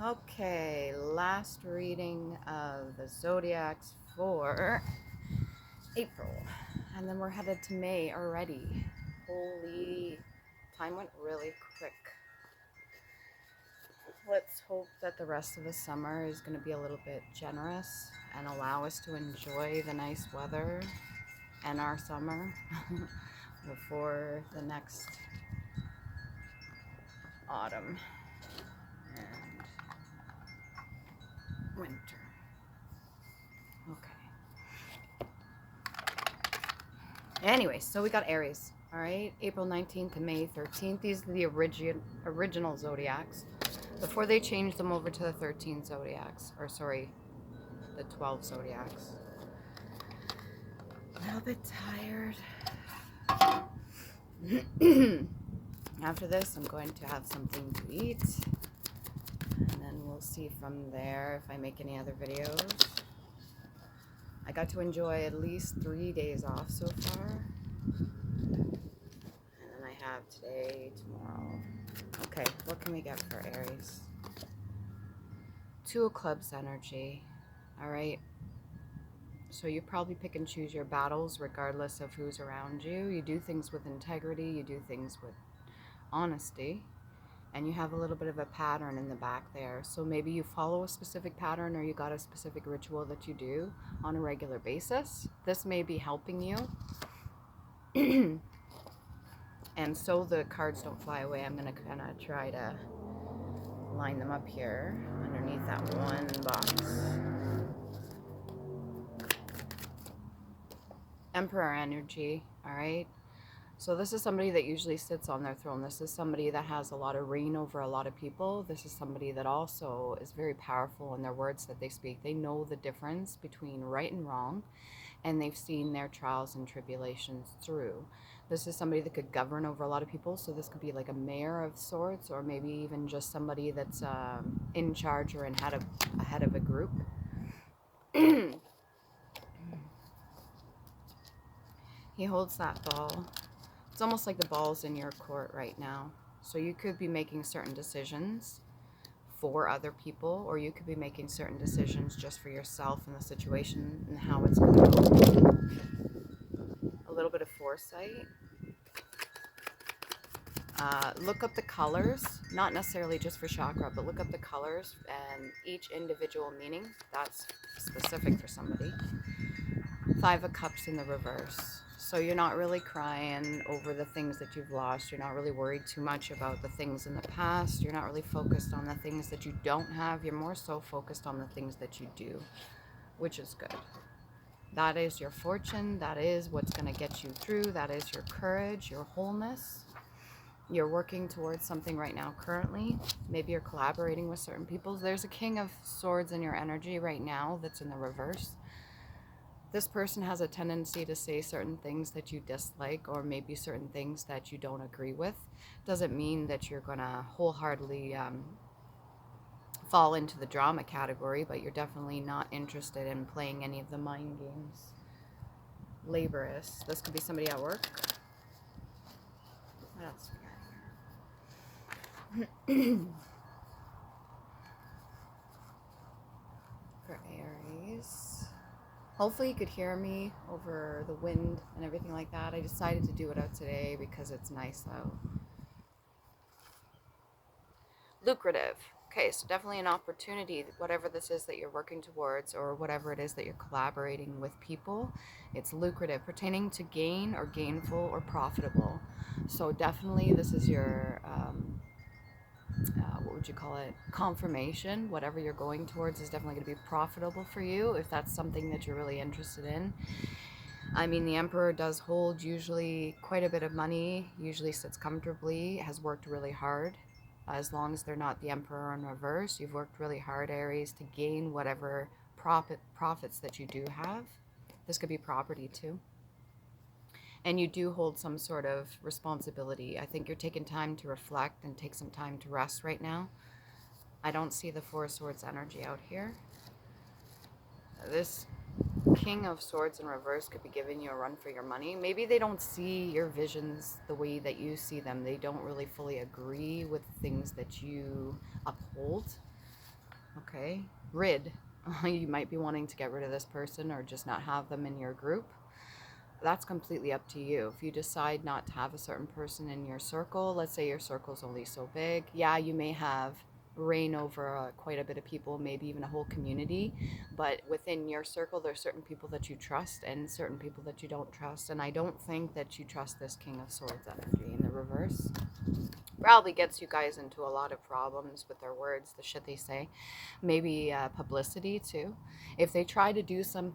Okay, last reading of the zodiacs for April. And then we're headed to May already. Holy, time went really quick. Let's hope that the rest of the summer is going to be a little bit generous and allow us to enjoy the nice weather and our summer before the next autumn and winter. Okay. Anyway, so we got Aries, all right? April 19th to May 13th. These are the original zodiacs before they changed them over to the 13 zodiacs, or sorry, the 12 zodiacs. A little bit tired. After this, I'm going to have something to eat, and then we'll see from there if I make any other videos. I got to enjoy at least 3 days off so far. And then I have today, tomorrow. Okay, what can we get for Aries? Two of Clubs energy. All right. So you probably pick and choose your battles regardless of who's around you. You do things with integrity. You do things with honesty. And you have a little bit of a pattern in the back there. So maybe you follow a specific pattern, or you got a specific ritual that you do on a regular basis. This may be helping you. And so the cards don't fly away, I'm going to kind of try to line them up here underneath that one box. Emperor energy, all right? So this is somebody that usually sits on their throne. This is somebody that has a lot of reign over a lot of people. This is somebody that also is very powerful in their words that they speak. They know the difference between right and wrong, and they've seen their trials and tribulations through. This is somebody that could govern over a lot of people. So this could be like a mayor of sorts, or maybe even just somebody that's in charge or ahead of a group. He holds that ball. It's almost like the ball's in your court right now. So you could be making certain decisions for other people, or you could be making certain decisions just for yourself and the situation and how it's going to go. A little bit of foresight. Look up the colors, not necessarily just for chakra, but look up the colors and each individual meaning. That's specific for somebody. Five of Cups in the reverse. So you're not really crying over the things that you've lost. You're not really worried too much about the things in the past. You're not really focused on the things that you don't have. You're more so focused on the things that you do, which is good. That is your fortune. That is what's going to get you through. That is your courage, your wholeness. You're working towards something right now currently. Maybe you're collaborating with certain people. There's a King of Swords in your energy right now that's in the reverse. This person has a tendency to say certain things that you dislike, or maybe certain things that you don't agree with. Doesn't mean that you're going to wholeheartedly fall into the drama category, but you're definitely not interested in playing any of the mind games. Laborious. This could be somebody at work. What else we got here? For Aries. Hopefully you could hear me over the wind and everything like that. I decided to do it out today because it's nice out. Lucrative. Okay, so definitely an opportunity, whatever this is that you're working towards, or whatever it is that you're collaborating with people, it's lucrative, pertaining to gain or gainful or profitable. So definitely this is your, what would you call it, confirmation. Whatever you're going towards is definitely going to be profitable for you if that's something that you're really interested in. I mean, the Emperor does hold usually quite a bit of money, usually sits comfortably, has worked really hard. As long as they're not the Emperor in reverse, you've worked really hard, Aries, to gain whatever profits that you do have. This could be property too. And you do hold some sort of responsibility. I think you're taking time to reflect and take some time to rest right now. I don't see the Four of Swords energy out here. This King of Swords in reverse could be giving you a run for your money. Maybe they don't see your visions the way that you see them. They don't really fully agree with things that you uphold. Okay, rid. You might be wanting to get rid of this person or just not have them in your group. That's completely up to you. If you decide not to have a certain person in your circle, let's say your circle's only so big, yeah, you may have reign over quite a bit of people, maybe even a whole community, but within your circle there's certain people that you trust and certain people that you don't trust, and I don't think that you trust this King of Swords energy in the reverse. Probably gets you guys into a lot of problems with their words, the shit they say. Maybe publicity too. If they try to do some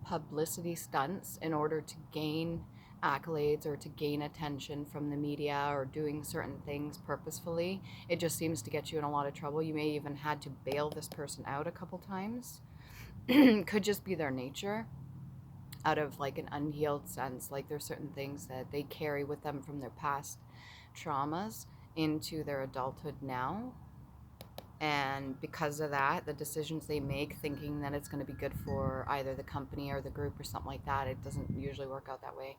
publicity stunts in order to gain accolades or to gain attention from the media or doing certain things purposefully, it just seems to get you in a lot of trouble. You may even had to bail this person out a couple times. Could just be their nature, out of like an unhealed sense. Like there's certain things that they carry with them from their past traumas into their adulthood now, and because of that, the decisions they make thinking that it's going to be good for either the company or the group or something like that, it doesn't usually work out that way.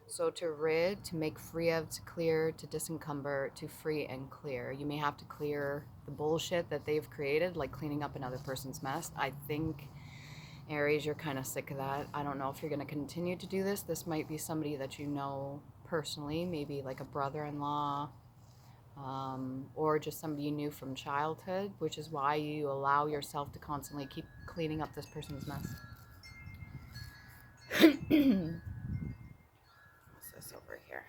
So to rid, to make free of, to clear, to disencumber, to free and clear. You may have to clear the bullshit that they've created, like cleaning up another person's mess. I think, Aries, you're kind of sick of that. I don't know if you're going to continue to do this. This might be somebody that you know personally, maybe like a brother-in-law, or just somebody you knew from childhood, which is why you allow yourself to constantly keep cleaning up this person's mess. What's this over here?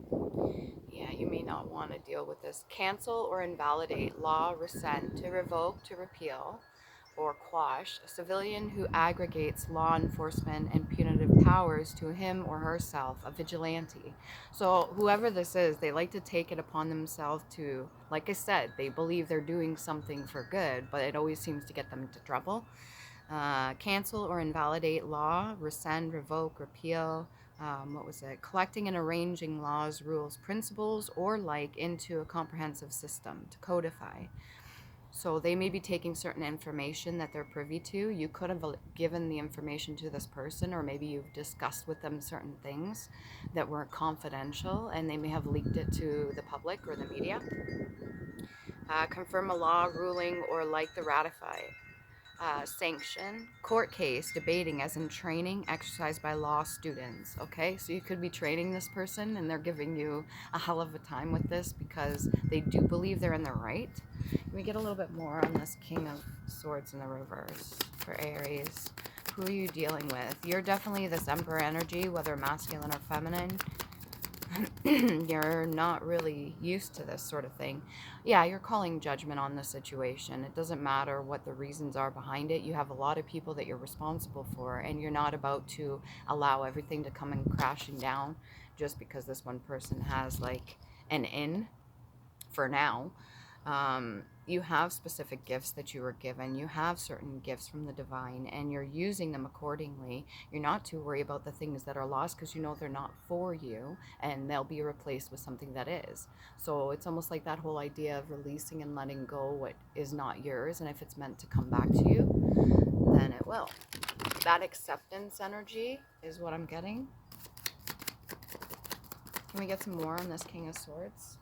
Okay. Yeah, you may not want to deal with this. Cancel or invalidate, law, rescind, to revoke, to repeal, or quash, a civilian who aggregates law enforcement and punitive powers to him or herself, a vigilante. So whoever this is, they like to take it upon themselves to, like I said, they believe they're doing something for good, but it always seems to get them into trouble. Cancel or invalidate law, rescind, revoke, repeal. What was it? Collecting and arranging laws, rules, principles, or like into a comprehensive system to codify. So they may be taking certain information that they're privy to. You could have given the information to this person, or maybe you've discussed with them certain things that were confidential, and they may have leaked it to the public or the media. Confirm a law, ruling, or like the ratify. Sanction, court case, debating, as in training, exercised by law students. Okay, so you could be training this person and they're giving you a hell of a time with this because they do believe they're in the right. Can we get a little bit more on this King of Swords in the reverse for Aries? Who are you dealing with? You're definitely this Emperor energy, whether masculine or feminine. You're not really used to this sort of thing. Yeah, you're calling judgment on the situation. It doesn't matter what the reasons are behind it. You have a lot of people that you're responsible for, and you're not about to allow everything to come and crashing down just because this one person has like an in for now. You have specific gifts that you were given. You have certain gifts from the divine, and you're using them accordingly. You're not too worried about the things that are lost because you know they're not for you, and they'll be replaced with something that is. So it's almost like that whole idea of releasing and letting go what is not yours, and if it's meant to come back to you, then it will. That acceptance energy is what I'm getting. Can we get some more on this King of Swords?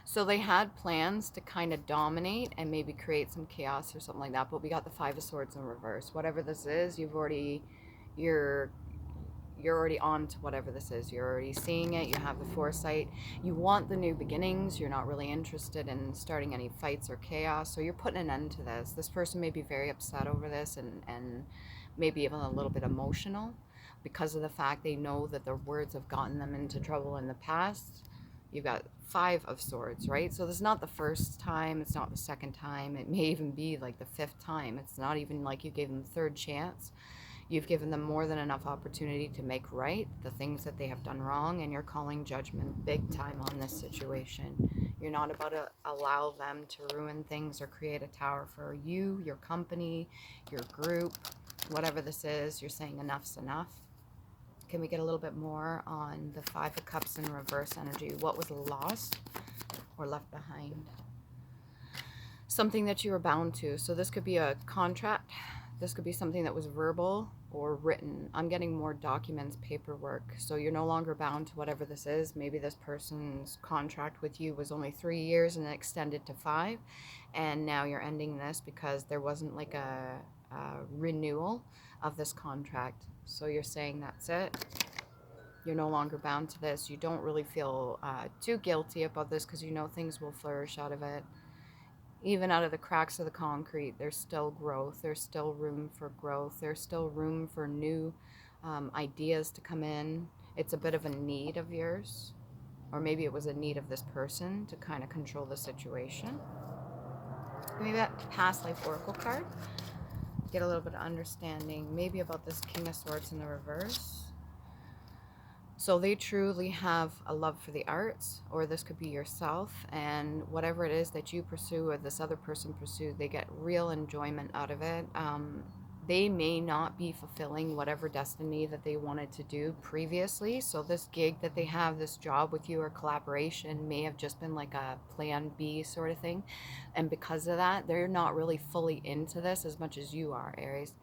So they had plans to kind of dominate and maybe create some chaos or something like that, but we got the Five of Swords in reverse. Whatever this is, you're already on to whatever this is. You're already seeing it. You have the foresight. You want the new beginnings. You're not really interested in starting any fights or chaos. So you're putting an end to this. This person may be very upset over this and maybe even a little bit emotional because of the fact they know that their words have gotten them into trouble in the past. You've got Five of Swords, right? So this is not the first time. It's not the second time. It may even be like the fifth time. It's not even like you gave them the third chance. You've given them more than enough opportunity to make right the things that they have done wrong, and you're calling judgment big time on this situation. You're not about to allow them to ruin things or create a tower for you, your company, your group, whatever this is. You're saying enough's enough. Can we get a little bit more on the Five of Cups in reverse energy? What was lost or left behind? Something that you were bound to. So this could be a contract. This could be something that was verbal or written. I'm getting more documents, paperwork. So you're no longer bound to whatever this is. Maybe this person's contract with you was only 3 years and then extended to 5. And now you're ending this because there wasn't like a renewal of this contract. So you're saying that's it. You're no longer bound to this. You don't really feel too guilty about this because you know things will flourish out of it. Even out of the cracks of the concrete, there's still growth. There's still room for growth. There's still room for new ideas to come in. It's a bit of a need of yours, or maybe it was a need of this person to kind of control the situation. Maybe that past life oracle card. Get a little bit of understanding, maybe about this King of Swords in the reverse. So they truly have a love for the arts, or this could be yourself, and whatever it is that you pursue or this other person pursues, they get real enjoyment out of it. They may not be fulfilling whatever destiny that they wanted to do previously. So this gig that they have, this job with you or collaboration may have just been like a plan B sort of thing. And because of that, they're not really fully into this as much as you are, Aries.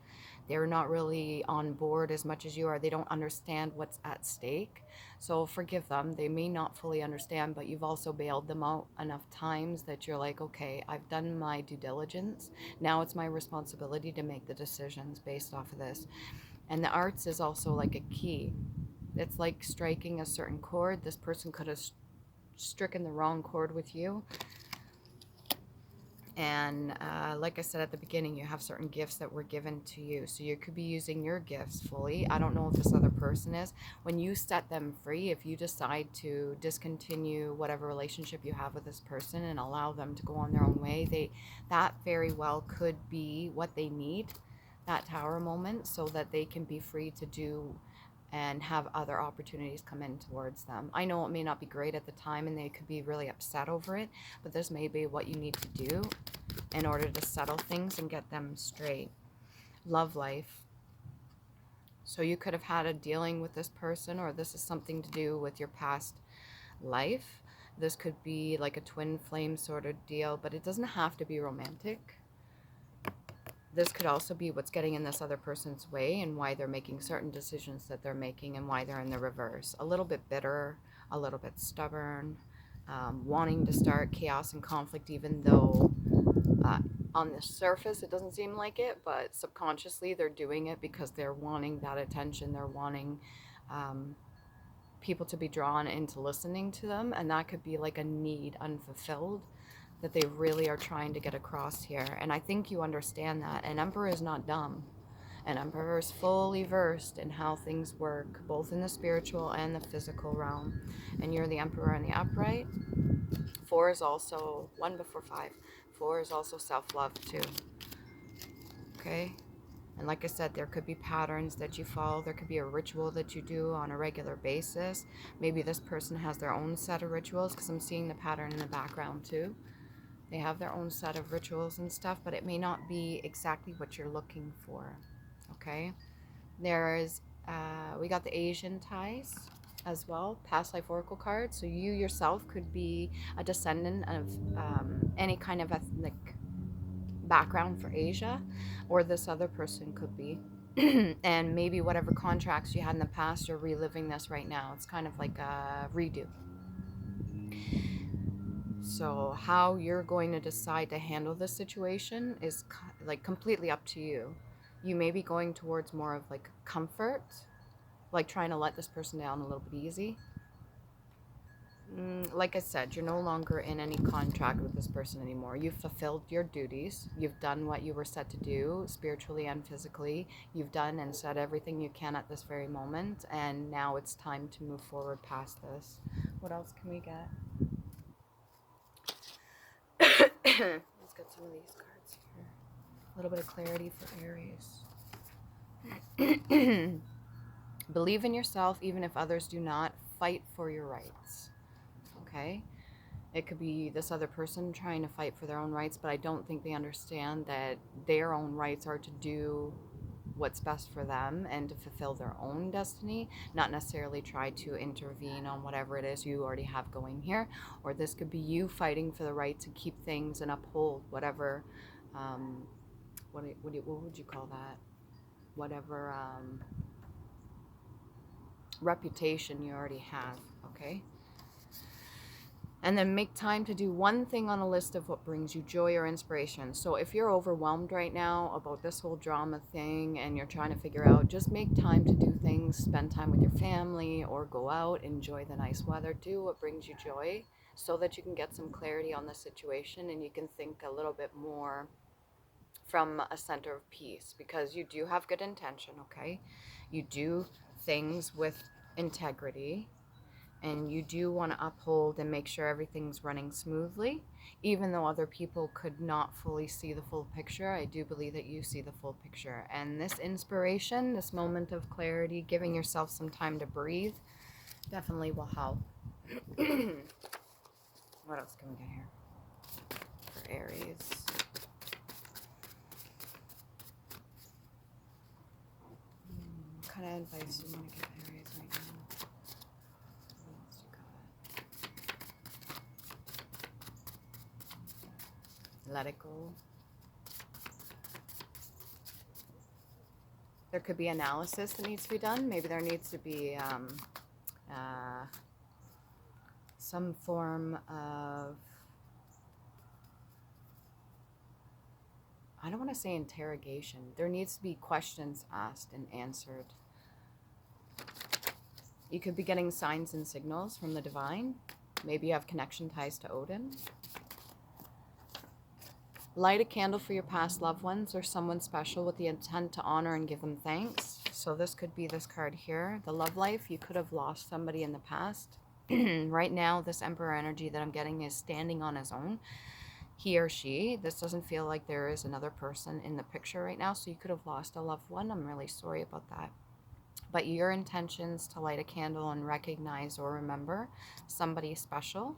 They're not really on board as much as you are. They don't understand what's at stake. So forgive them. They may not fully understand, but you've also bailed them out enough times that you're like, okay, I've done my due diligence. Now it's my responsibility to make the decisions based off of this. And the arts is also like a key. It's like striking a certain chord. This person could have stricken the wrong chord with you. And like I said at the beginning, you have certain gifts that were given to you. So you could be using your gifts fully. I don't know if this other person is. When you set them free, if you decide to discontinue whatever relationship you have with this person and allow them to go on their own way, that very well could be what they need, that tower moment, so that they can be free to do and have other opportunities come in towards them. I know it may not be great at the time and they could be really upset over it, but this may be what you need to do in order to settle things and get them straight. Love life. So you could have had a dealing with this person, or this is something to do with your past life. This could be like a twin flame sort of deal, but it doesn't have to be romantic. This could also be what's getting in this other person's way and why they're making certain decisions that they're making and why they're in the reverse. A little bit bitter, a little bit stubborn, wanting to start chaos and conflict, even though on the surface it doesn't seem like it, but subconsciously they're doing it because they're wanting that attention. They're wanting people to be drawn into listening to them, and that could be like a need unfulfilled that they really are trying to get across here. And I think you understand that. An emperor is not dumb. An emperor is fully versed in how things work, both in the spiritual and the physical realm. And you're the emperor in the upright. 4 is also 1 before 5. 4 is also self-love too. Okay? And like I said, there could be patterns that you follow. There could be a ritual that you do on a regular basis. Maybe this person has their own set of rituals, because I'm seeing the pattern in the background too. They have their own set of rituals and stuff, but it may not be exactly what you're looking for, okay? There's, we got the Asian ties as well, past life oracle card. So you yourself could be a descendant of any kind of ethnic background for Asia, or this other person could be. And maybe whatever contracts you had in the past, you're reliving this right now. It's kind of like a redo. So how you're going to decide to handle this situation is like completely up to you. You may be going towards more of like comfort, like trying to let this person down a little bit easy. Like I said, you're no longer in any contract with this person anymore. You've fulfilled your duties. You've done what you were set to do, spiritually and physically. You've done and said everything you can at this very moment, and now it's time to move forward past this. What else can we get? Let's get some of these cards here. A little bit of clarity for Aries. Believe in yourself even if others do not. Fight for your rights. Okay? It could be this other person trying to fight for their own rights, but I don't think they understand that their own rights are to do what's best for them and to fulfill their own destiny, not necessarily try to intervene on whatever it is you already have going here. Or this could be you fighting for the right to keep things and uphold whatever, what would you call that? whatever reputation you already have, okay? And then make time to do one thing on a list of what brings you joy or inspiration. So if you're overwhelmed right now about this whole drama thing and you're trying to figure out, just make time to do things, spend time with your family or go out, enjoy the nice weather, do what brings you joy so that you can get some clarity on the situation and you can think a little bit more from a center of peace, because you do have good intention, okay? You do things with integrity and you do want to uphold and make sure everything's running smoothly. Even though other people could not fully see the full picture, I do believe that you see the full picture. And this inspiration, this moment of clarity, giving yourself some time to breathe, definitely will help. What else can we get here for Aries? What kind of advice do you want to give Aries right now? What else you got? Let it go. There could be analysis that needs to be done. Maybe there needs to be some form of, I don't want to say interrogation. There needs to be questions asked and answered. You could be getting signs and signals from the divine. Maybe you have connection ties to Odin. Light a candle for your past loved ones or someone special with the intent to honor and give them thanks. So this could be this card here, the love life. You could have lost somebody in the past. Right now, this Emperor energy that I'm getting is standing on his own. He or she, this doesn't feel like there is another person in the picture right now. So you could have lost a loved one. I'm really sorry about that. But your intentions to light a candle and recognize or remember somebody special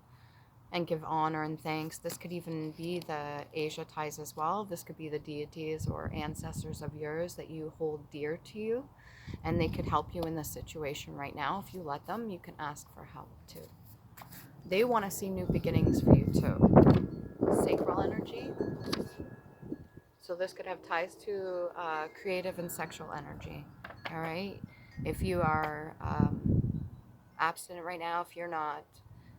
and give honor and thanks. This could even be the Asia ties as well. This could be the deities or ancestors of yours that you hold dear to you, and they could help you in this situation right now. If you let them, you can ask for help too. They want to see new beginnings for you too. Sacral energy. So this could have ties to creative and sexual energy. All right. If you are abstinent right now, if you're not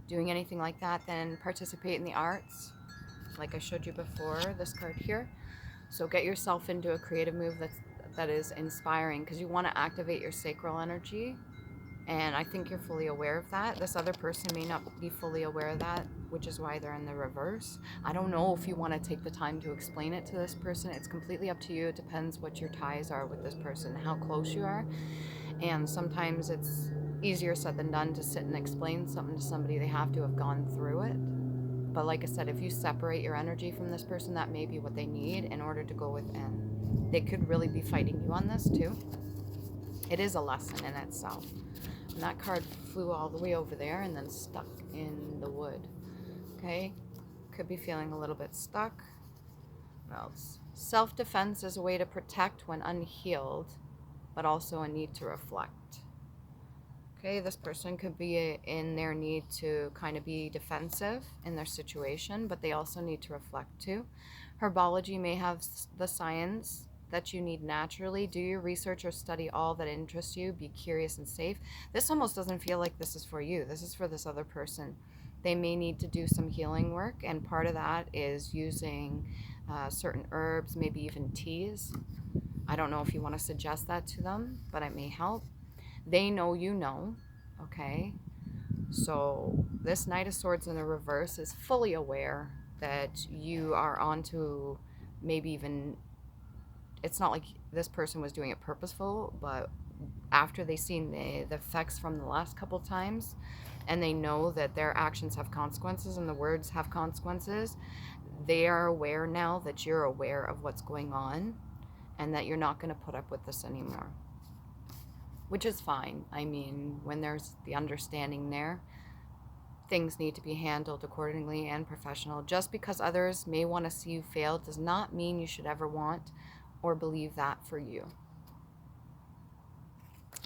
doing anything like that, then participate in the arts, like I showed you before, this card here. So get yourself into a creative move that is inspiring, because you want to activate your sacral energy, and I think you're fully aware of that. This other person may not be fully aware of that, which is why they're in the reverse. I don't know if you want to take the time to explain it to this person. It's completely up to you. It depends what your ties are with this person, how close you are, and sometimes it's easier said than done to sit and explain something to somebody. They have to have gone through it. But like I said, if you separate your energy from this person, that may be what they need in order to go within. They could really be fighting you on this too. It is a lesson in itself. And that card flew all the way over there and then stuck in the wood. Okay? Could be feeling a little bit stuck. What else? Self-defense is a way to protect when unhealed, but also a need to reflect. Okay, this person could be in their need to kind of be defensive in their situation, but they also need to reflect too. Herbology may have the science that you need naturally. Do your research or study all that interests you. Be curious and safe. This almost doesn't feel like this is for you. This is for this other person. They may need to do some healing work, and part of that is using certain herbs, maybe even teas. I don't know if you want to suggest that to them, but it may help. They know you know, okay? So this Knight of Swords in the reverse is fully aware that you are onto maybe even, it's not like this person was doing it purposeful, but after they've seen the effects from the last couple times, and they know that their actions have consequences and the words have consequences, they are aware now that you're aware of what's going on and that you're not going to put up with this anymore. Which is fine. I mean, when there's the understanding there, things need to be handled accordingly and professional. Just because others may want to see you fail does not mean you should ever want or believe that for you.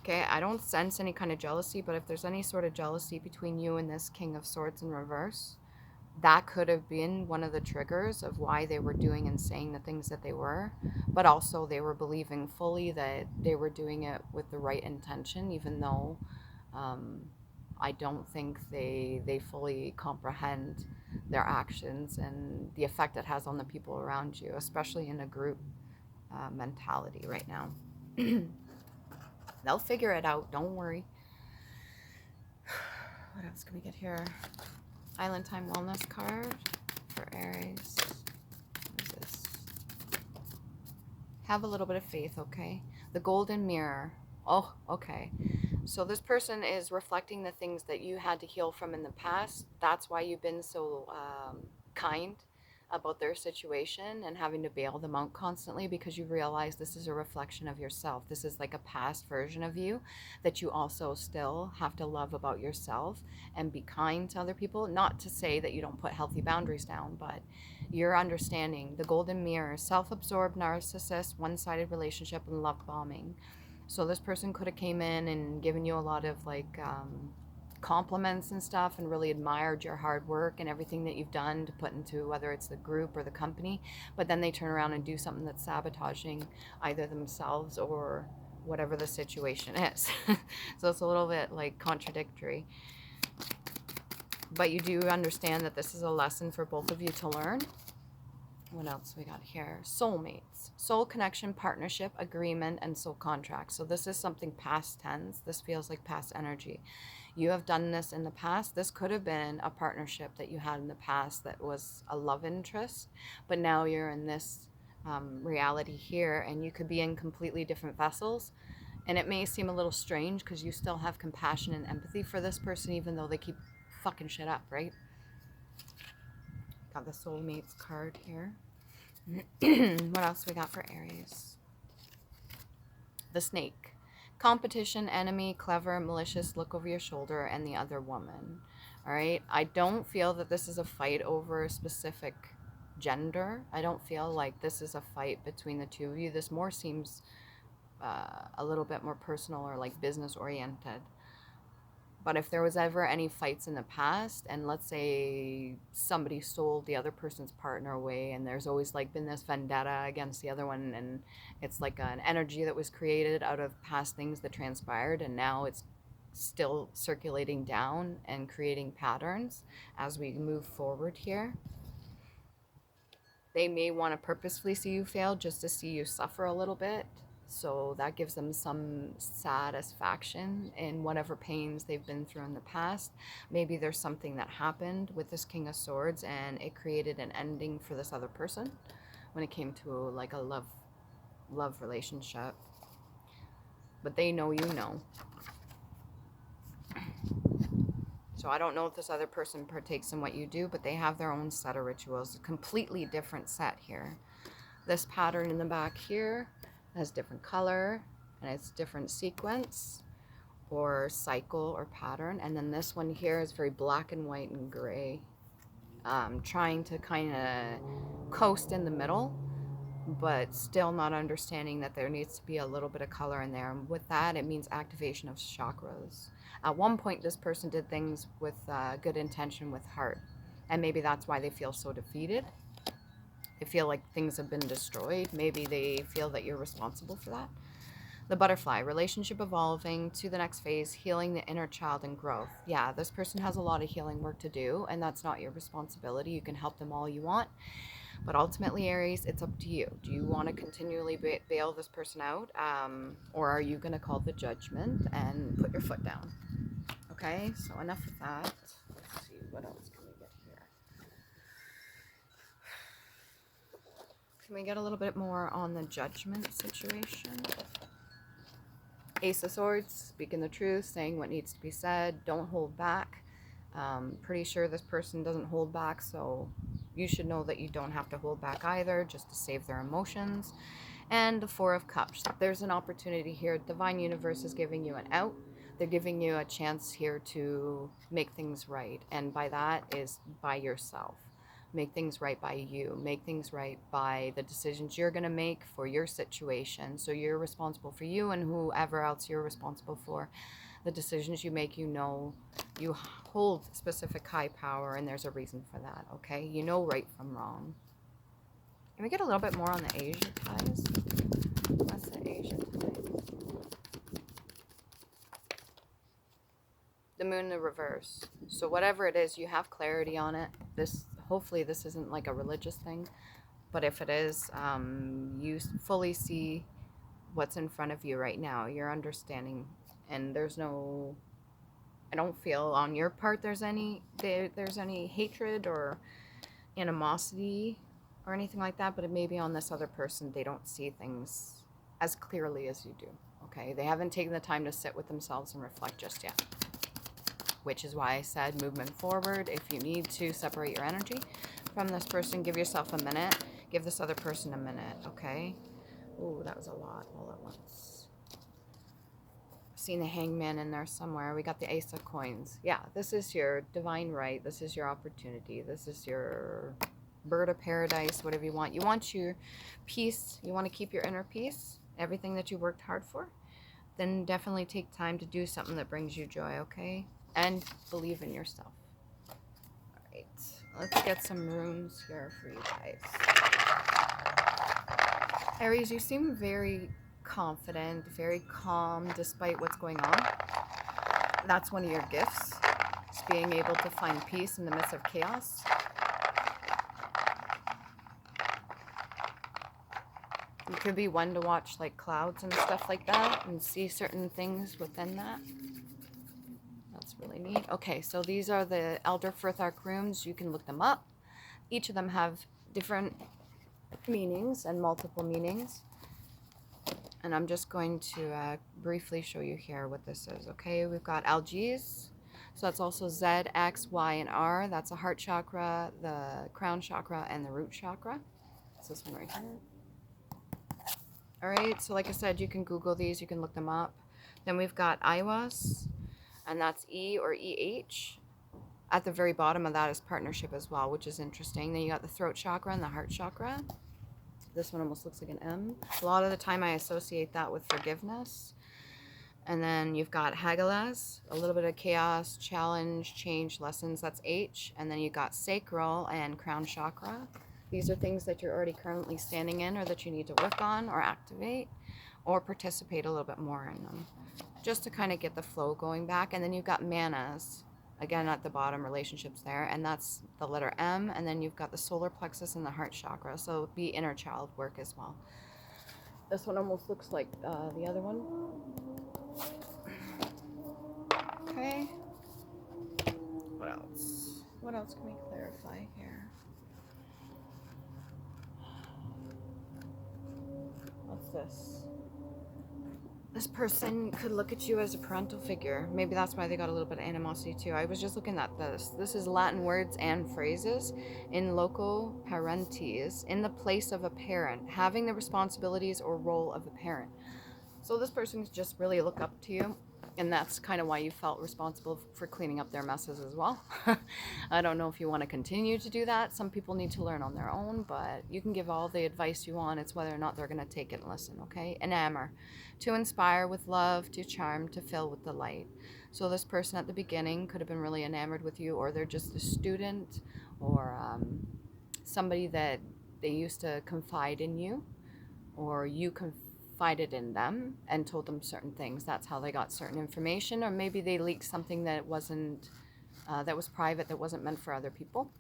Okay, I don't sense any kind of jealousy, but if there's any sort of jealousy between you and this King of Swords in reverse, that could have been one of the triggers of why they were doing and saying the things that they were, but also they were believing fully that they were doing it with the right intention, even though um, I don't think they fully comprehend their actions and the effect it has on the people around you, especially in a group mentality right now. They'll figure it out, don't worry. What else can we get here? Island Time Wellness card for Aries. What is this? Have a little bit of faith, okay? The Golden Mirror. Oh, okay. So this person is reflecting the things that you had to heal from in the past. That's why you've been so kind about their situation and having to bail them out constantly, because you realize this is a reflection of yourself. This is like a past version of you that you also still have to love about yourself and be kind to other people. Not to say that you don't put healthy boundaries down, but you're understanding the Golden Mirror, self-absorbed narcissist, one-sided relationship, and love bombing. So this person could have came in and given you a lot of like compliments and stuff and really admired your hard work and everything that you've done to put into whether it's the group or the company, but then they turn around and do something that's sabotaging either themselves or whatever the situation is. So it's a little bit like contradictory. But you do understand that this is a lesson for both of you to learn. What else we got here? Soulmates, soul connection, partnership, agreement, and soul contract. So this is something past tense. This feels like past energy. You have done this in the past. This could have been a partnership that you had in the past that was a love interest, but now you're in this reality here, and you could be in completely different vessels. And it may seem a little strange because you still have compassion and empathy for this person, even though they keep fucking shit up, right? Got the soulmates card here. What else we got for Aries? The snake. Competition, enemy, clever, malicious, look over your shoulder, and the other woman. All right? I don't feel that this is a fight over a specific gender. I don't feel like this is a fight between the two of you. This more seems a little bit more personal or like business oriented. But if there was ever any fights in the past, and let's say somebody stole the other person's partner away, and there's always like been this vendetta against the other one, and it's like an energy that was created out of past things that transpired, and now it's still circulating down and creating patterns as we move forward here. They may want to purposefully see you fail just to see you suffer a little bit. So that gives them some satisfaction in whatever pains they've been through in the past. Maybe there's something that happened with this King of Swords and it created an ending for this other person when it came to like a love relationship. But they know you know. So I don't know if this other person partakes in what you do, but they have their own set of rituals. A completely different set here. This pattern in the back here has different color and it's different sequence or cycle or pattern. And then this one here is very black and white and gray. Trying to kind of coast in the middle, but still not understanding that there needs to be a little bit of color in there. And with that, it means activation of chakras. At one point, this person did things with good intention, with heart. And maybe that's why they feel so defeated. They feel like things have been destroyed. Maybe they feel that you're responsible for that. The butterfly, relationship evolving to the next phase, healing the inner child and growth. Yeah, this person has a lot of healing work to do, and that's not your responsibility. You can help them all you want. But ultimately, Aries, it's up to you. Do you want to continually bail this person out? Or are you going to call the judgment and put your foot down? Okay, so enough of that. Let's see, what else can we get here? Can we get a little bit more on the judgment situation? Ace of Swords, speaking the truth, saying what needs to be said, don't hold back. Pretty sure this person doesn't hold back, so you should know that you don't have to hold back either, just to save their emotions. And the Four of Cups. There's an opportunity here. Divine Universe is giving you an out. They're giving you a chance here to make things right. And by that is by yourself. Make things right by you. Make things right by the decisions you're going to make for your situation. So you're responsible for you and whoever else you're responsible for. The decisions you make, you know You hold specific high power, and there's a reason for that, okay? You know right from wrong. Can we get a little bit more on the Asia ties? What's the Asia ties? The moon in reverse. So whatever it is, you have clarity on it. Hopefully this isn't like a religious thing, but if it is, you fully see what's in front of you right now. You're understanding, and there's no, I don't feel on your part there's any hatred or animosity or anything like that, but it may be on this other person. They don't see things as clearly as you do, okay? They haven't taken the time to sit with themselves and reflect just yet, which is why I said movement forward. If you need to separate your energy from this person, give yourself a minute. Give this other person a minute, okay? Ooh, that was a lot all at once. Seen the Hangman in there somewhere. We got the Ace of Coins. Yeah, this is your divine right. This is your opportunity. This is your bird of paradise, whatever you want. You want your peace. You want to keep your inner peace, everything that you worked hard for. Then definitely take time to do something that brings you joy, okay? And believe in yourself. All right, let's get some runes here for you guys. Aries, you seem very confident, very calm despite what's going on. That's one of your gifts, is being able to find peace in the midst of chaos. You could be one to watch like clouds and stuff like that and see certain things within that. That's really neat. Okay, so these are the Elder Firth runes. You can look them up. Each of them have different meanings and multiple meanings. And I'm just going to briefly show you here what this is, okay? We've got ARIES. So that's also Z, X, Y, and R. That's the heart chakra, the crown chakra, and the root chakra. It's this one right here. All right, so like I said, you can Google these. You can look them up. Then we've got ARIES, and that's E or EH. At the very bottom of that is partnership as well, which is interesting. Then you got the throat chakra and the heart chakra. This one almost looks like an M. A lot of the time I associate that with forgiveness. And then you've got Hagelas, a little bit of chaos, challenge, change, lessons. That's H. And then you've got sacral and crown chakra. These are things that you're already currently standing in or that you need to work on or activate or participate a little bit more in them, just to kind of get the flow going back. And then you've got manas. Again, at the bottom, relationships there, and that's the letter M, and then you've got the solar plexus and the heart chakra, so be inner child work as well. This one almost looks like the other one. Okay. What else? What else can we clarify here? What's this? This person could look at you as a parental figure. Maybe that's why they got a little bit of animosity too. I was just looking at this. This is Latin words and phrases in loco parentis, in the place of a parent, having the responsibilities or role of a parent. So this person could just really look up to you, and that's kind of why you felt responsible for cleaning up their messes as well. I don't know if you want to continue to do that. Some people need to learn on their own, but you can give all the advice you want. It's whether or not they're going to take it and listen, okay? Enamor, to inspire with love, to charm, to fill with delight. So this person at the beginning could have been really enamored with you, or they're just a student, or somebody that they used to confide in you, or you confided in them and told them certain things. That's how they got certain information, or maybe they leaked something that wasn't that was private, that wasn't meant for other people,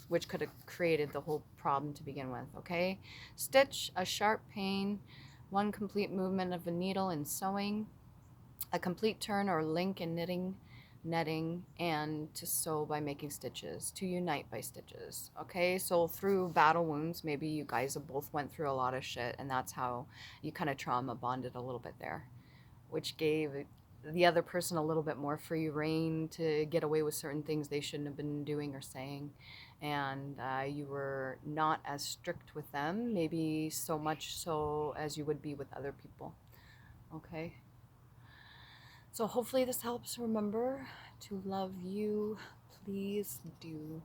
which could have created the whole problem to begin with, okay? Stitch, a sharp pain, one complete movement of a needle in sewing, a complete turn or link in knitting, netting, and to sew by making stitches, to unite by stitches, okay? So through battle wounds, maybe you guys have both went through a lot of shit, and that's how you kind of trauma bonded a little bit there, which gave the other person a little bit more free reign to get away with certain things they shouldn't have been doing or saying. And you were not as strict with them, maybe so much so as you would be with other people, okay? So hopefully this helps. Remember to love you. Please do.